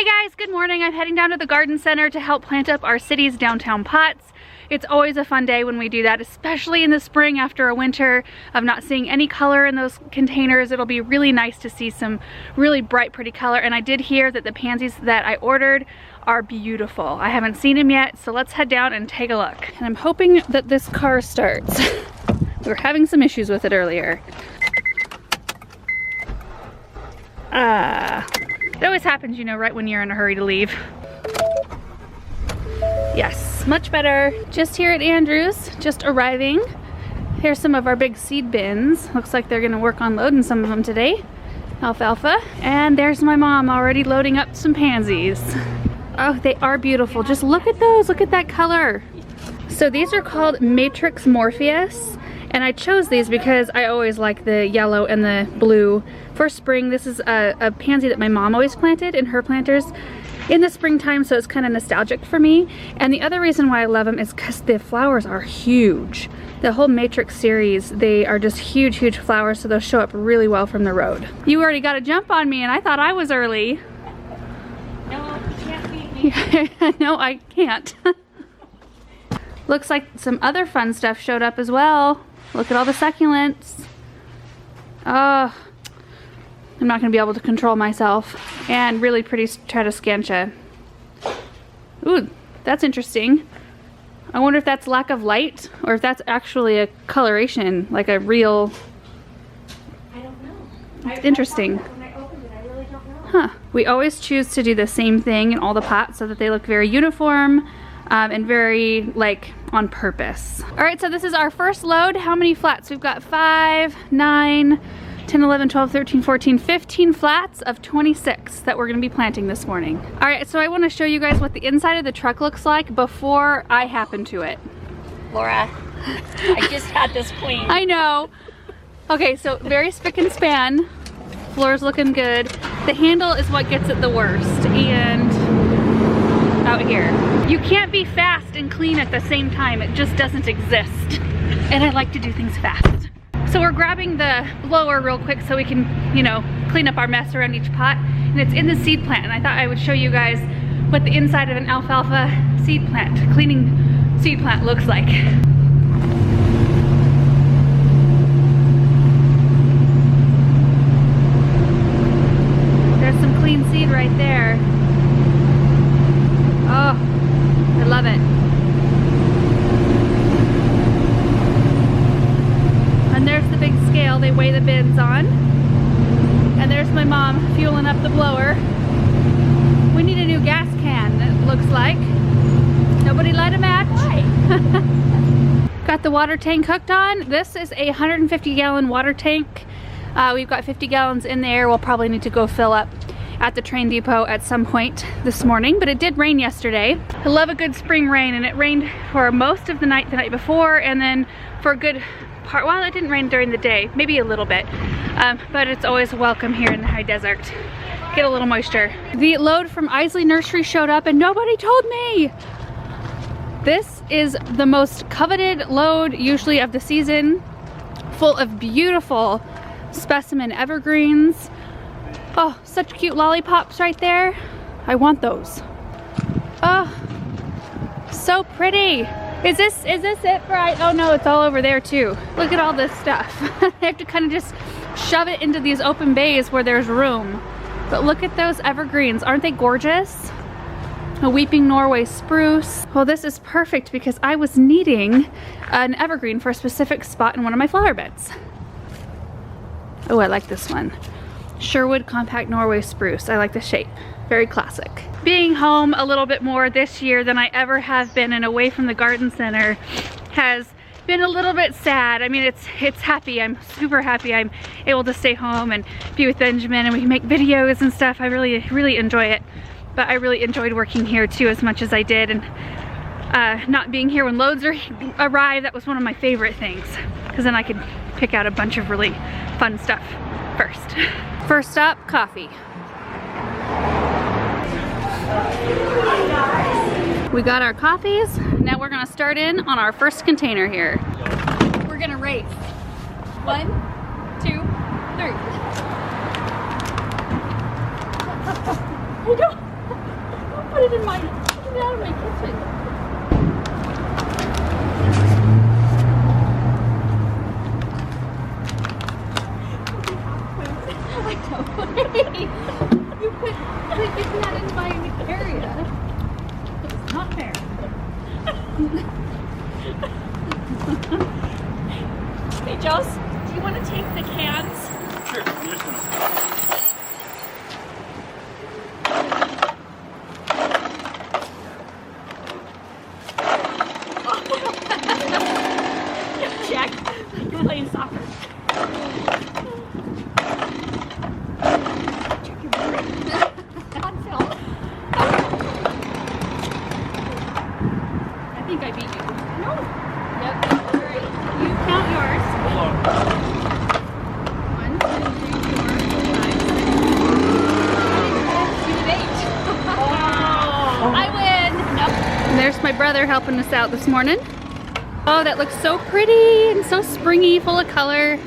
guys, good morning. I'm heading down to the garden center to help plant up our city's downtown pots. It's always a fun day when we do that, especially in the spring after a winter of not seeing any color in those containers. It'll be really nice to see some really bright, pretty color. And I did hear that the pansies that I ordered are beautiful. I haven't seen them yet, so let's head down and take a look. And I'm hoping that this car starts. We were having some issues with it earlier. It always happens, you know, right when you're in a hurry to leave. Yes, much better. Just here at Andrews, just arriving. Here's some of our big seed bins. Looks like they're gonna work on loading some of them today. Alfalfa. And there's my mom already loading up some pansies. Oh, they are beautiful. Just look at those, look at that color. So these are called Matrix Morpheus. And I chose these because I always like the yellow and the blue. For spring, this is a pansy that my mom always planted in her planters in the springtime, so it's kind of nostalgic for me. And the other reason why I love them is because the flowers are huge. The whole Matrix series, they are just huge, huge flowers, so they'll show up really well from the road. You already got a jump on me and I thought I was early. No, you can't beat me. No, I can't. Looks like some other fun stuff showed up as well. Look at all the succulents. Oh, I'm not gonna be able to control myself. And really pretty Stratoscantia. Ooh, that's interesting. I wonder if that's lack of light or if that's actually a coloration, like a real... I don't know. It's interesting. When I opened it, I really don't know. Huh. We always choose to do the same thing in all the pots so that they look very uniform and very, like, on purpose. All right, so this is our first load. How many flats? We've got 5, 9, 10, 11, 12, 13, 14, 15 flats of 26 that we're gonna be planting this morning. All right, so I wanna show you guys what the inside of the truck looks like before I happen to it. Laura, I just had this clean. I know. Okay, so very spick and span. Floor's looking good. The handle is what gets it the worst, and out here. You can't be fast and clean at the same time. It just doesn't exist. And I like to do things fast. So we're grabbing the blower real quick so we can, you know, clean up our mess around each pot. And it's in the seed plant. And I thought I would show you guys what the inside of an alfalfa seed plant, cleaning seed plant looks like. There's some clean seed right there. Oh, I love it. And there's the big scale they weigh the bins on. And there's my mom fueling up the blower. We need a new gas can, it looks like. Nobody light a match? Got the water tank hooked on. This is a 150-gallon water tank. We've got 50 gallons in there. We'll probably need to go fill up at the train depot at some point this morning, but it did rain yesterday. I love a good spring rain, and it rained for most of the night before, and then for a good part, well, it didn't rain during the day, maybe a little bit, but it's always welcome here in the high desert. Get a little moisture. The load from Isley Nursery showed up and nobody told me. This is the most coveted load usually of the season, full of beautiful specimen evergreens. Oh, such cute lollipops right there. I want those. Oh, so pretty. Is this it right? Oh no, it's all over there too. Look at all this stuff. They have to kind of just shove it into these open bays where there's room. But look at those evergreens. Aren't they gorgeous? A weeping Norway spruce. Well, this is perfect because I was needing an evergreen for a specific spot in one of my flower beds. Oh, I like this one. Sherwood Compact Norway Spruce. I like the shape. Very classic. Being home a little bit more this year than I ever have been and away from the garden center has been a little bit sad. I mean, it's happy. I'm super happy I'm able to stay home and be with Benjamin and we can make videos and stuff. I really enjoy it. But I really enjoyed working here too as much as I did, and not being here when loads arrive, that was one of my favorite things, because then I could pick out a bunch of really fun stuff first. First stop, coffee. We got our coffees. Now we're gonna start in on our first container here. We're gonna race. 1, 2, 3. I don't. it in my, get it out of my kitchen. You put that in my area. It's not fair. Hey, Joss, do you want to take the cans? Sure, I'm just gonna. Jack, you're playing soccer. On film. I think I beat you. No. Yep. All right. You count yours. Hold on. 1, 2, 3, 4, 5, 6. You did 8. Oh. I win. Nope. And there's my brother helping us out this morning. Oh, that looks so pretty and so springy, full of color.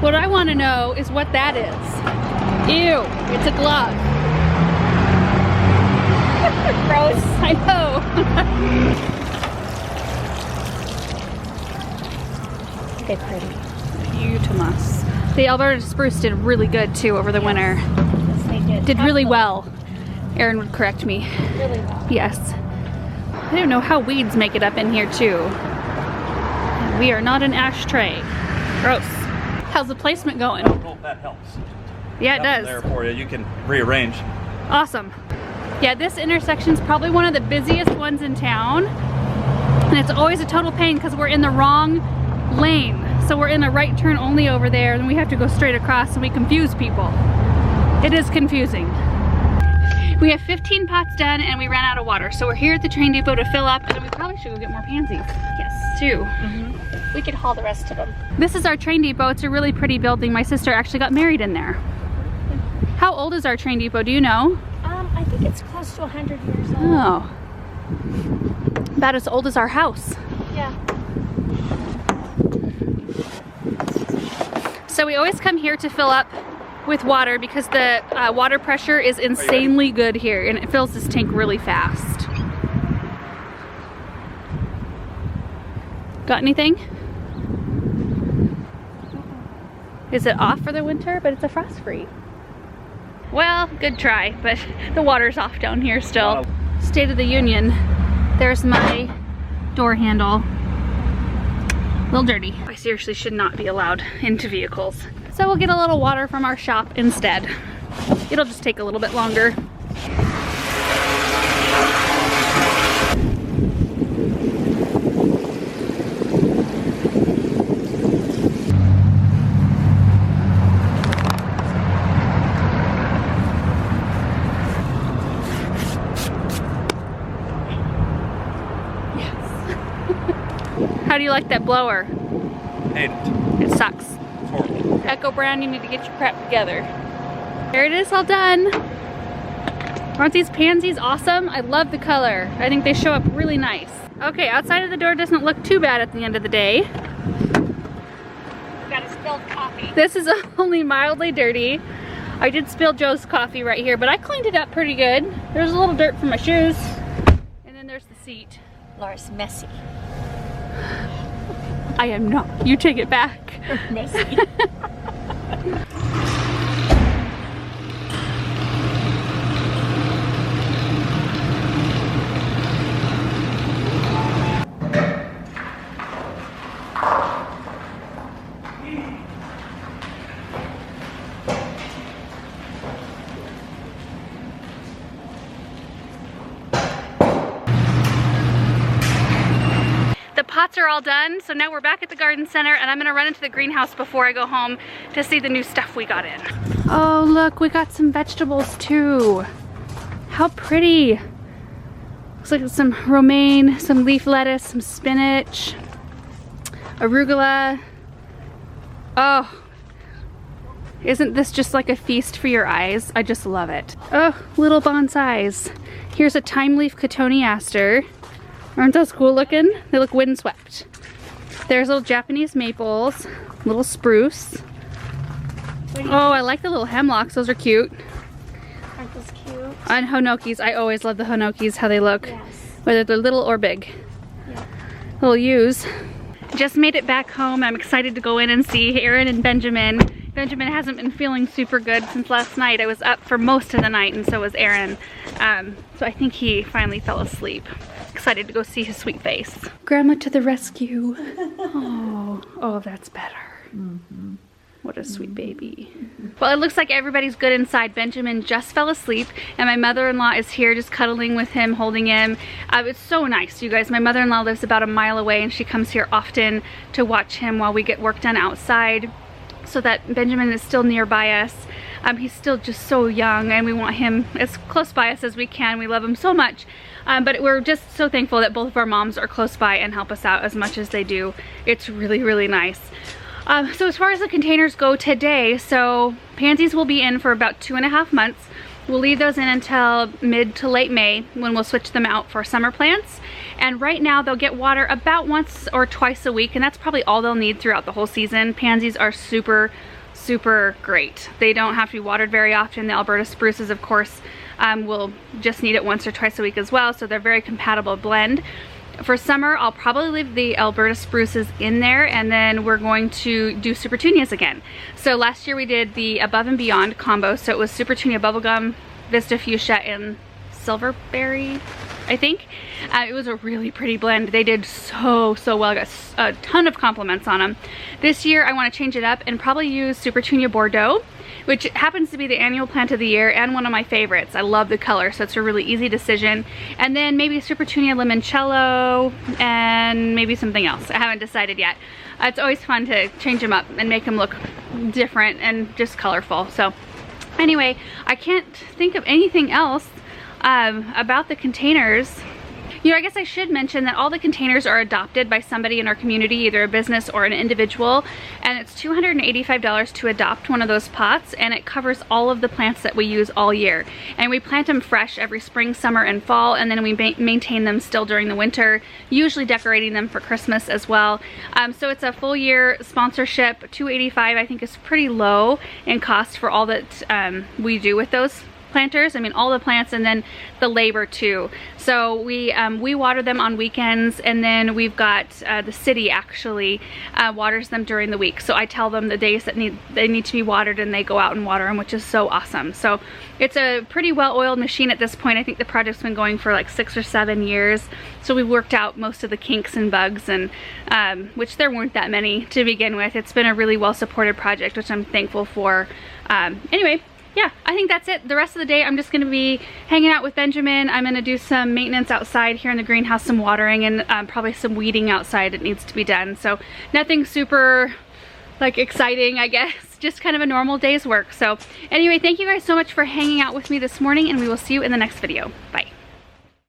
What I want to know is what that is. Ew, it's a glove. Gross. I know. Okay, pretty. Beautiful. The Alberta spruce did really good too over the winter. Yes, they did. Did really well. Erin would correct me. Really well. Yes. I don't know how weeds make it up in here too. We are not an ashtray. Gross. How's the placement going? I hope that helps. Yeah, it Nothing does. there for you. You can rearrange. Awesome. Yeah, this intersection's probably one of the busiest ones in town. And it's always a total pain because we're in the wrong lane. So we're in a right turn only over there, and we have to go straight across, and we confuse people. It is confusing. We have 15 pots done and we ran out of water. So we're here at the train depot to fill up, and we probably should go get more pansies. Yes. Too. We could haul the rest of them. This is our train depot. It's a really pretty building. My sister actually got married in there. How old is our train depot? Do you know? I think it's close to 100 years old. Oh. About as old as our house. Yeah. So we always come here to fill up with water because the water pressure is insanely good here, and it fills this tank really fast. Got anything? Is it off for the winter? But it's a frost free. Well, good try, but the water's off down here still. State of the Union. There's my door handle. A little dirty. I seriously should not be allowed into vehicles. So we'll get a little water from our shop instead. It'll just take a little bit longer. How do you like that blower? Hate it. It sucks. It's horrible. Echo Brown, you need to get your crap together. There it is, all done. Aren't these pansies awesome? I love the color. I think they show up really nice. Okay, outside of the door doesn't look too bad at the end of the day. Got a spilled coffee. This is only mildly dirty. I did spill Joe's coffee right here, but I cleaned it up pretty good. There's a little dirt from my shoes. And then there's the seat. Laura's messy. I am not. You take it back. Messy. Pots are all done, so now we're back at the garden center, and I'm gonna run into the greenhouse before I go home to see the new stuff we got in. Oh look, we got some vegetables too. How pretty. Looks like some romaine, some leaf lettuce, some spinach, arugula. Oh, isn't this just like a feast for your eyes? I just love it. Oh, little bonsais. Here's a thyme leaf cotoneaster. Aren't those cool looking? They look windswept. There's little Japanese maples, little spruce. Oh, I like the little hemlocks. Those are cute. Aren't those That's cute. And Honokis, I always love the Honokis, how they look. Yes. Whether they're little or big. Yeah. Little ewes. Just made it back home. I'm excited to go in and see Aaron and Benjamin. Benjamin hasn't been feeling super good since last night. I was up for most of the night and so was Aaron. So I think he finally fell asleep. Excited to go see his sweet face. Grandma to the rescue. Oh, that's better. What a sweet baby. Well, it looks like everybody's good inside. Benjamin just fell asleep and my mother-in-law is here just cuddling with him, holding him. It's so nice, you guys. My mother-in-law lives about a mile away and she comes here often to watch him while we get work done outside, so that Benjamin is still nearby us. He's still just so young and we want him as close by us as we can. We love him so much. But we're just so thankful that both of our moms are close by and help us out as much as they do. It's really, really nice. So as far as the containers go today, so Pansies will be in for about 2.5 months. We'll leave those in until mid to late May when we'll switch them out for summer plants. And right now they'll get water about once or twice a week, and that's probably all they'll need throughout the whole season. Pansies are super, super great. They don't have to be watered very often. The Alberta spruces, of course, will just need it once or twice a week as well, so they're a very compatible blend. For summer, I'll probably leave the Alberta spruces in there, and then we're going to do Supertunias again. So last year we did the Above and Beyond combo, so it was Supertunia Bubblegum, Vista Fuchsia, and Silverberry, I think. It was a really pretty blend. They did so well. I got a ton of compliments on them. This year I want to change it up and probably use Supertunia Bordeaux, which happens to be the annual plant of the year and one of my favorites. I love the color, so it's a really easy decision. And then maybe Supertunia Limoncello and maybe something else. I haven't decided yet. It's always fun to change them up and make them look different and just colorful. So anyway, I can't think of anything else about the containers. You know, I guess I should mention that all the containers are adopted by somebody in our community, either a business or an individual, and it's $285 to adopt one of those pots, and it covers all of the plants that we use all year. And we plant them fresh every spring, summer, and fall, and then we maintain them still during the winter, usually decorating them for Christmas as well. So it's a full year sponsorship. $285 I think is pretty low in cost for all that we do with those planters. I mean, all the plants and then the labor too. So we water them on weekends, and then we've got the city actually waters them during the week. So I tell them the days that they need to be watered and they go out and water them, which is so awesome. So it's a pretty well-oiled machine at this point. I think the project's been going for like 6 or 7 years. So we've worked out most of the kinks and bugs, and which there weren't that many to begin with. It's been a really well-supported project, which I'm thankful for. Anyway, yeah, I think that's it. The rest of the day I'm just going to be hanging out with Benjamin. I'm going to do some maintenance outside here in the greenhouse, some watering, and probably some weeding outside that needs to be done. So nothing super like exciting, I guess. Just kind of a normal day's work. So anyway, thank you guys so much for hanging out with me this morning, and we will see you in the next video. Bye.